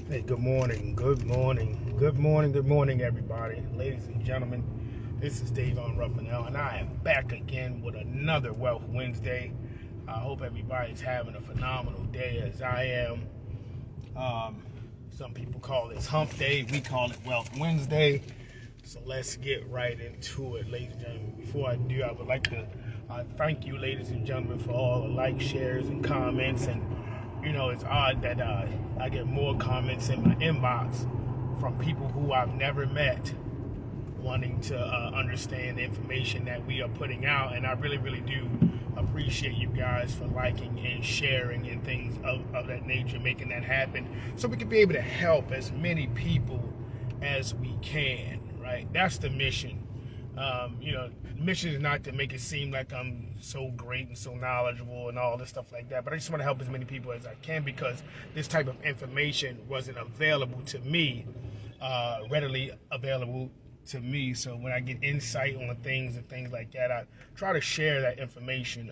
Hey, good morning, good morning, everybody. Ladies and gentlemen, this is Dave on Ruffin-El, and I am back again with another Wealth Wednesday. I hope everybody's having a phenomenal day as I am. Some people call this Hump Day, we call it Wealth Wednesday. So let's get right into it, ladies and gentlemen. Before I do, I would like to thank you, ladies and gentlemen, for all the likes, shares, and comments. And you know, it's odd that I get more comments in my inbox from people who I've never met, wanting to understand the information that we are putting out. And I really, really do appreciate you guys for liking and sharing and things of that nature, making that happen, so we can be able to help as many people as we can. Right? That's the mission. The mission is not to make it seem like I'm so great and so knowledgeable and all this stuff like that, but I just want to help as many people as I can, because this type of information wasn't available to me, readily available to me. So when I get insight on things and things like that, I try to share that information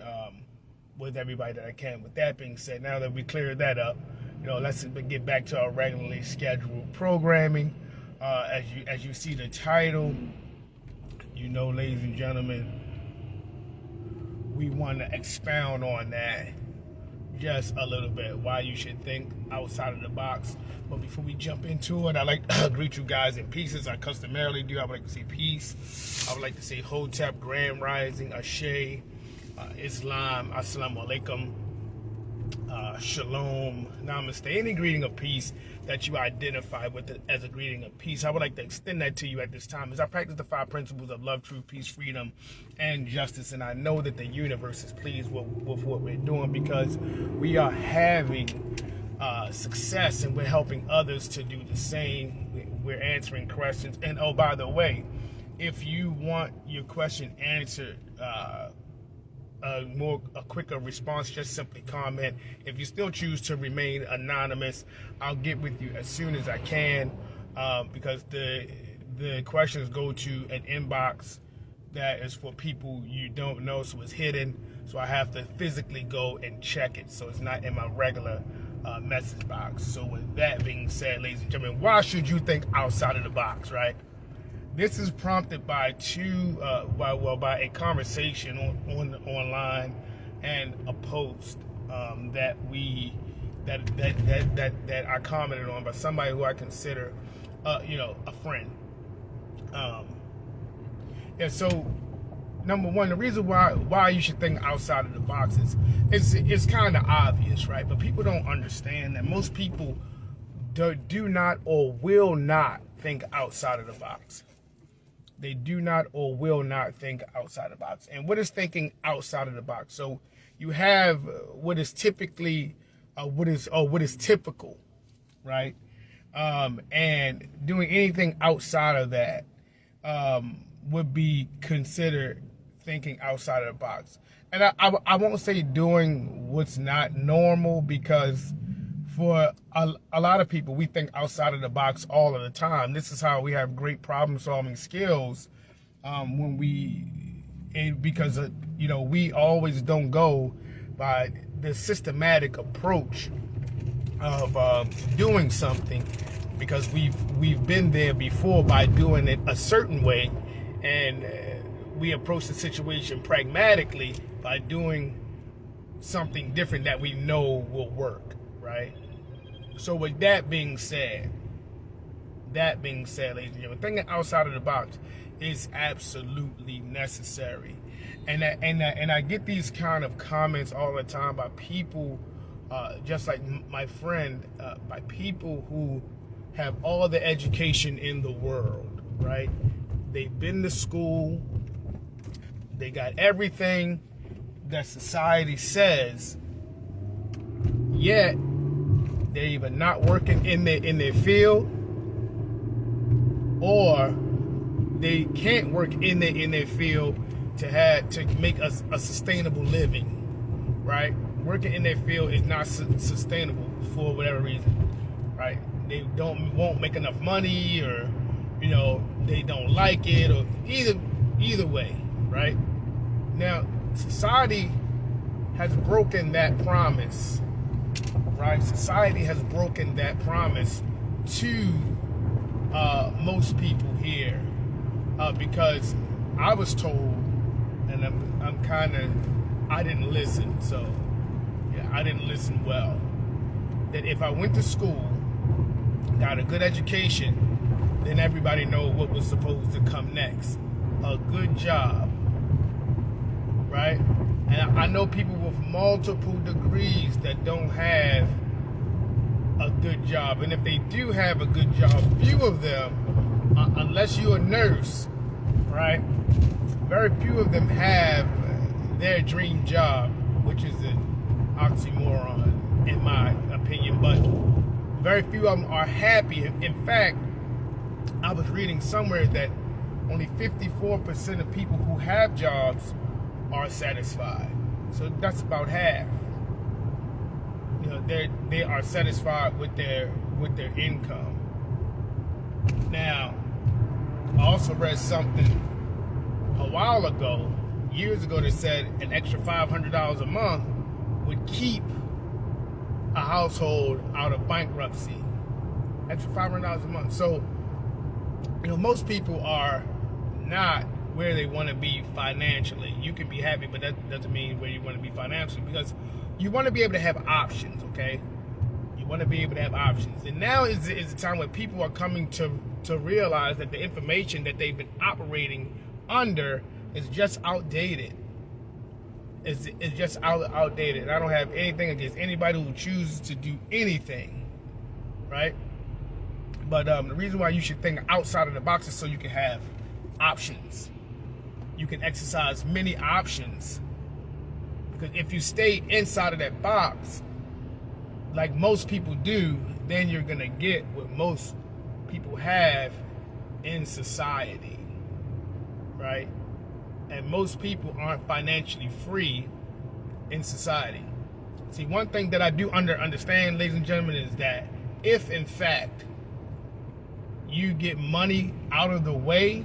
with everybody that I can. With that being said, now that we cleared that up, let's get back to our regularly scheduled programming. As you see the title, ladies and gentlemen, we want to expound on that just a little bit, why you should think outside of the box. But before we jump into it, I'd like to greet you guys in pieces. I customarily do. I would like to say peace. I would like to say Hotep, Grand Rising, Ashe, Islam, Assalamu Alaikum, Shalom, Namaste, any greeting of peace that you identify with it as a greeting of peace. I would like to extend that to you at this time as I practice the 5 principles of love, truth, peace, freedom, and justice. And I know that the universe is pleased with what we're doing, because we are having success and we're helping others to do the same. We're answering questions. And oh, by the way, if you want your question answered, a quicker response, just simply comment. If you still choose to remain anonymous, I'll get with you as soon as I can, because the questions go to an inbox that is for people you don't know, so it's hidden, so I have to physically go and check it, so it's not in my regular message box. So with that being said, ladies and gentlemen, why should you think outside of the box, right? This is prompted by by a conversation online and a post that I commented on by somebody who I consider a friend. And so, number one, the reason why you should think outside of the box is kind of obvious, right? But people don't understand that most people do not or will not think outside of the box. They do not or will not think outside the box. And what is thinking outside of the box? So you have what is typically, what is typical, right? And doing anything outside of that would be considered thinking outside of the box. And I won't say doing what's not normal, because for a lot of people, we think outside of the box all of the time. This is how we have great problem-solving skills because we always don't go by the systematic approach of doing something, because we've been there before by doing it a certain way, and we approach the situation pragmatically by doing something different that we know will work, right? So with that being said, ladies and gentlemen, thinking outside of the box is absolutely necessary. And I get these kind of comments all the time by people, just like my friend, by people who have all the education in the world, right? They've been to school, they got everything that society says, yet they're either not working in their field, or they can't work in their field to make a sustainable living, right? Working in their field is not sustainable for whatever reason, right? They won't make enough money, or they don't like it, or either way, right? Now, society has broken that promise. Right? Society has broken that promise to most people here because I was told, and I didn't listen, so yeah, I didn't listen well, that if I went to school, got a good education, then everybody know what was supposed to come next. A good job, right? And I know people with multiple degrees that don't have a good job. And if they do have a good job, few of them, unless you're a nurse, right? Very few of them have their dream job, which is an oxymoron in my opinion, but very few of them are happy. In fact, I was reading somewhere that only 54% of people who have jobs are satisfied. So that's about half. You know, they are satisfied with their income. Now, I also read something a while ago, years ago, that said an extra $500 a month would keep a household out of bankruptcy. Extra $500 a month. So, you know, most people are not where they want to be financially. You can be happy, but that doesn't mean where you want to be financially, because you want to be able to have options, okay? You want to be able to have options. And now is the time where people are coming to realize that the information that they've been operating under is just outdated. It's just outdated. And I don't have anything against anybody who chooses to do anything, right? But the reason why you should think outside of the box is so you can have options. You can exercise many options. Because if you stay inside of that box, like most people do, then you're going to get what most people have in society, right? And most people aren't financially free in society. See, one thing that I do understand, ladies and gentlemen, is that if, in fact, you get money out of the way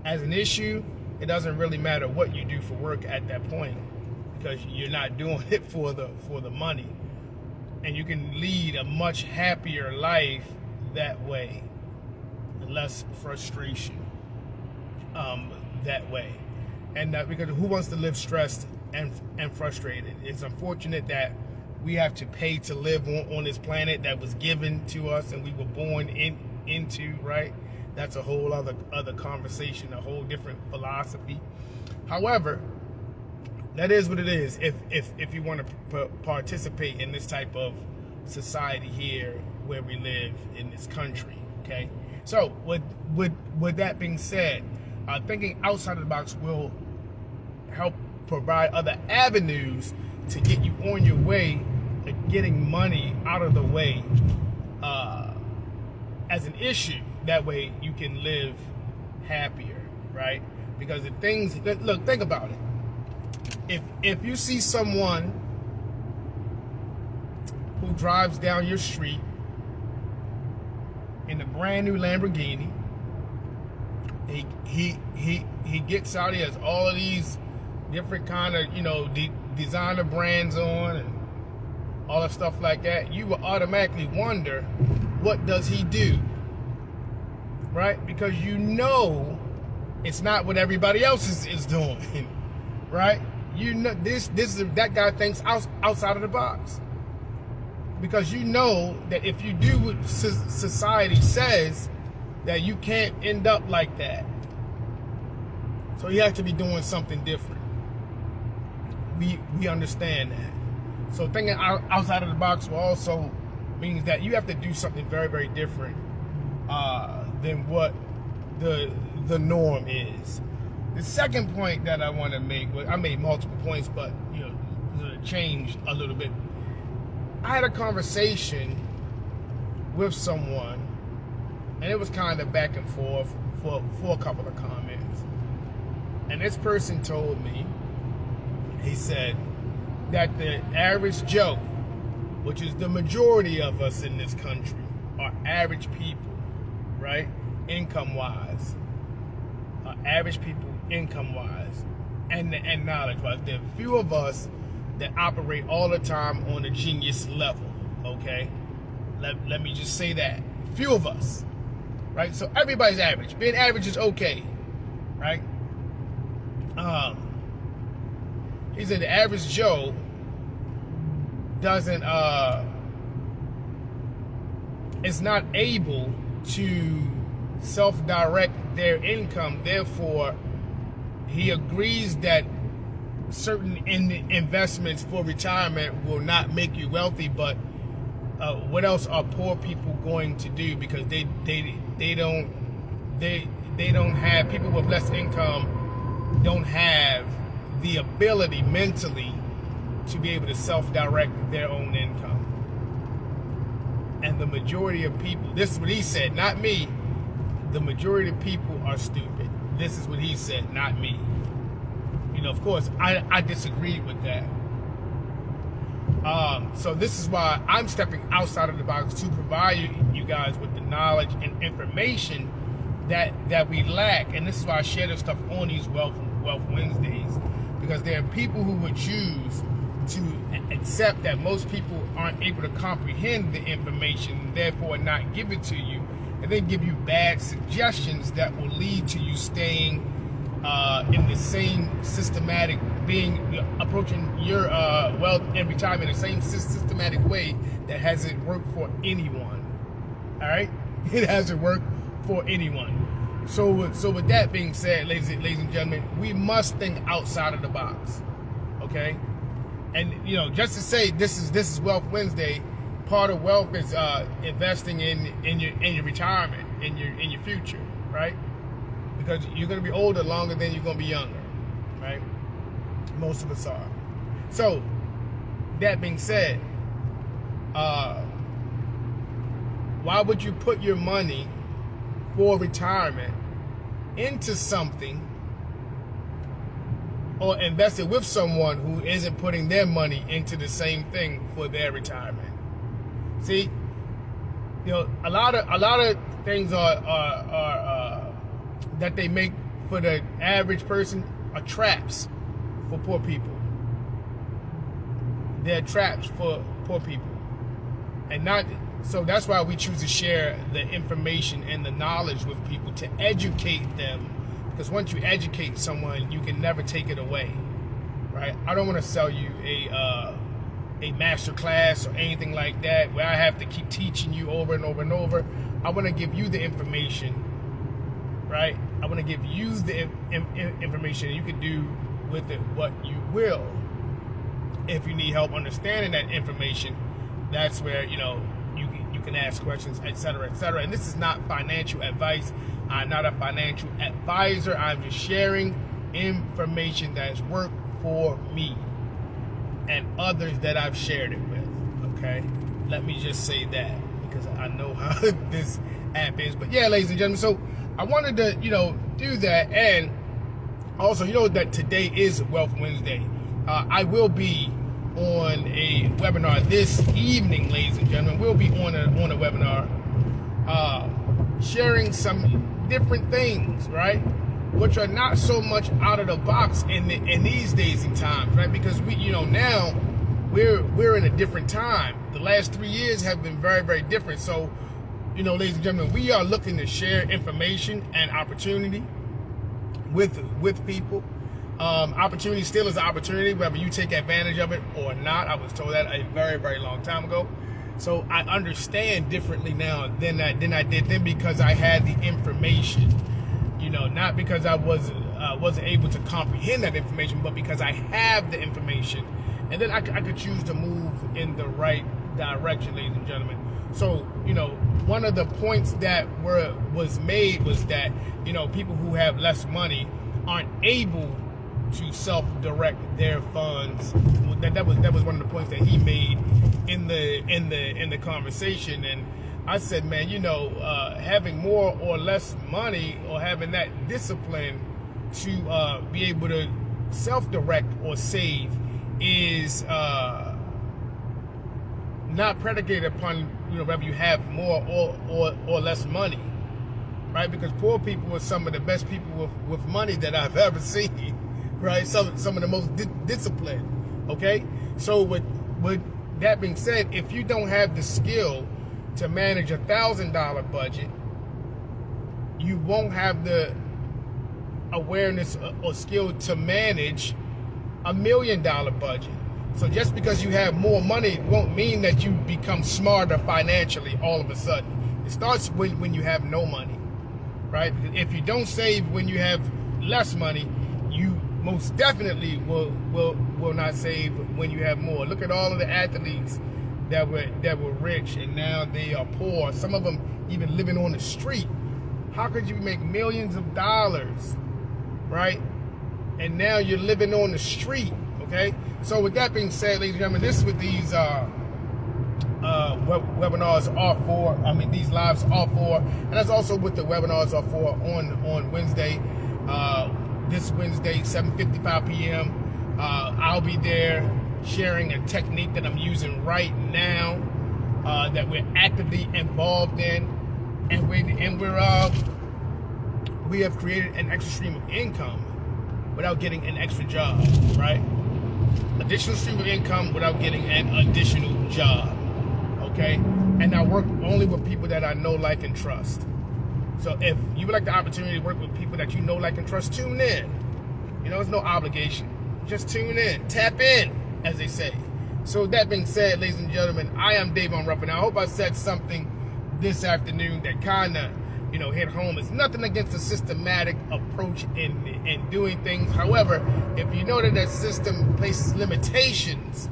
as an issue, it doesn't really matter what you do for work at that point, because you're not doing it for the money. And you can lead a much happier life that way, less frustration that way. And because who wants to live stressed and frustrated? It's unfortunate that we have to pay to live on this planet that was given to us and we were born into, right? That's a whole other conversation, a whole different philosophy. However, that is what it is. If you want to participate in this type of society here where we live in this country, okay? So with that being said, thinking outside of the box will help provide other avenues to get you on your way to getting money out of the way as an issue. That way you can live happier, right? Because the things, look, think about it. If you see someone who drives down your street in a brand new Lamborghini, he gets out, he has all of these different kind of, you know, designer brands on and all that stuff like that, you will automatically wonder, what does he do? Right? Because you know it's not what everybody else is doing, right? You know that guy thinks outside of the box. Because you know that if you do what society says, that you can't end up like that. So you have to be doing something different. We understand that. So thinking outside of the box will also means that you have to do something very, very different than what the norm is. The second point that I want to make, well, I made multiple points, but you know, change a little bit. I had a conversation with someone, and it was kind of back and forth for a couple of comments. And this person told me, he said that the average Joe, which is the majority of us in this country, are average people, right? Income-wise. Average people income-wise and knowledge-wise. There are few of us that operate all the time on a genius level, okay? Let me just say that. few of us, right? So everybody's average. Being average is okay, right? He said the average Joe doesn't is not able to self-direct their income. Therefore, he agrees that certain investments for retirement will not make you wealthy, but what else are poor people going to do? Because they don't have, people with less income don't have the ability mentally to be able to self-direct their own income. And the majority of people, this is what he said, not me, the majority of people are stupid. This is what he said, not me. You know, of course, I disagreed with that. So this is why I'm stepping outside of the box to provide you guys with the knowledge and information that we lack. And this is why I share this stuff on these Wealth Wednesdays, because there are people who would choose to accept that most people aren't able to comprehend the information, therefore not give it to you, and then give you bad suggestions that will lead to you staying in the same systematic, approaching your wealth and retirement in the same systematic way that hasn't worked for anyone. All right, it hasn't worked for anyone. So with that being said, ladies and gentlemen, we must think outside of the box. Okay, and you know, just to say this is Wealth Wednesday. Part of wealth is investing in your retirement, in your future, right? Because you're going to be older longer than you're going to be younger, right? Most of us are. So, that being said, why would you put your money for retirement into something or invest it with someone who isn't putting their money into the same thing for their retirement? See, you know, a lot of things are that they make for the average person are traps for poor people. They're traps for poor people, and not so. That's why we choose to share the information and the knowledge with people to educate them. Because once you educate someone, you can never take it away, right? I don't want to sell you a master class or anything like that where I have to keep teaching you over and over and over. I want to give you the information, right? I want to give you the information. You can do with it what you will. If you need help understanding that information, that's where, you know, you can ask questions, etc., etc. And this is not financial advice. I'm not a financial advisor. I'm just sharing information that's worked for me and others that I've shared it with. Okay, let me just say that, because I know how this app is. But yeah, ladies and gentlemen, so I wanted to, you know, do that. And also, you know that today is Wealth Wednesday. I will be on a webinar this evening, ladies and gentlemen. We'll be on a webinar sharing some different things, right, which are not so much out of the box in these days and times, right? Because we, you know, now we're in a different time. The last 3 years have been very, very different. So, you know, ladies and gentlemen, we are looking to share information and opportunity with people. Opportunity still is an opportunity, whether you take advantage of it or not. I was told that a very, very long time ago. So I understand differently now than I did then, because I had the information. You know, not because I wasn't able to comprehend that information, but because I have the information, and then I could choose to move in the right direction, ladies and gentlemen. So, you know, one of the points that was made was that, you know, people who have less money aren't able to self-direct their funds. That was one of the points that he made in the conversation. And I said, man, you know, having more or less money, or having that discipline to be able to self-direct or save is not predicated upon, you know, whether you have more or less money, right? Because poor people are some of the best people with money that I've ever seen, right? Some of the most disciplined. Okay, so with that being said, if you don't have the skill to manage $1,000 budget, you won't have the awareness or skill to manage $1 million budget. So just because you have more money won't mean that you become smarter financially all of a sudden. It starts when you have no money, right? If you don't save when you have less money, you most definitely will not save when you have more. Look at all of the athletes that were rich and now they are poor. Some of them even living on the street. How could you make millions of dollars, right? And now you're living on the street, okay? So with that being said, ladies and gentlemen, this is what these webinars are for. I mean, these lives are for. And that's also what the webinars are for on Wednesday. This Wednesday, 7:55 p.m. I'll be there sharing a technique that I'm using right now that we're actively involved in, and we have created an extra stream of income without getting an extra job, right? Additional stream of income without getting an additional job, okay? And I work only with people that I know, like, and trust. So if you would like the opportunity to work with people that you know, like, and trust, tune in. You know, there's no obligation. Just tune in. Tap in, as they say. So with that being said, ladies and gentlemen, I am Dave on Ruffin-El. I hope I said something this afternoon that kind of, you know, hit home. It's nothing against a systematic approach in doing things. However, if you know that that system places limitations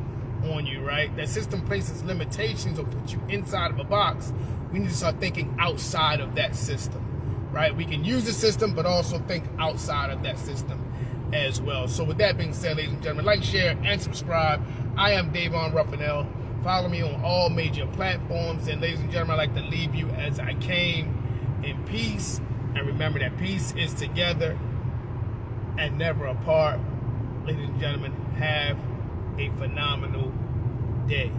on you, right? That system places limitations or puts you inside of a box. We need to start thinking outside of that system, right? We can use the system, but also think outside of that system as well. So with that being said, ladies and gentlemen, like, share, and subscribe. I am Dave on Ruffin-El. Follow me on all major platforms. And ladies and gentlemen, I'd like to leave you as I came, in peace. And remember that peace is together and never apart. Ladies and gentlemen, have a phenomenal day.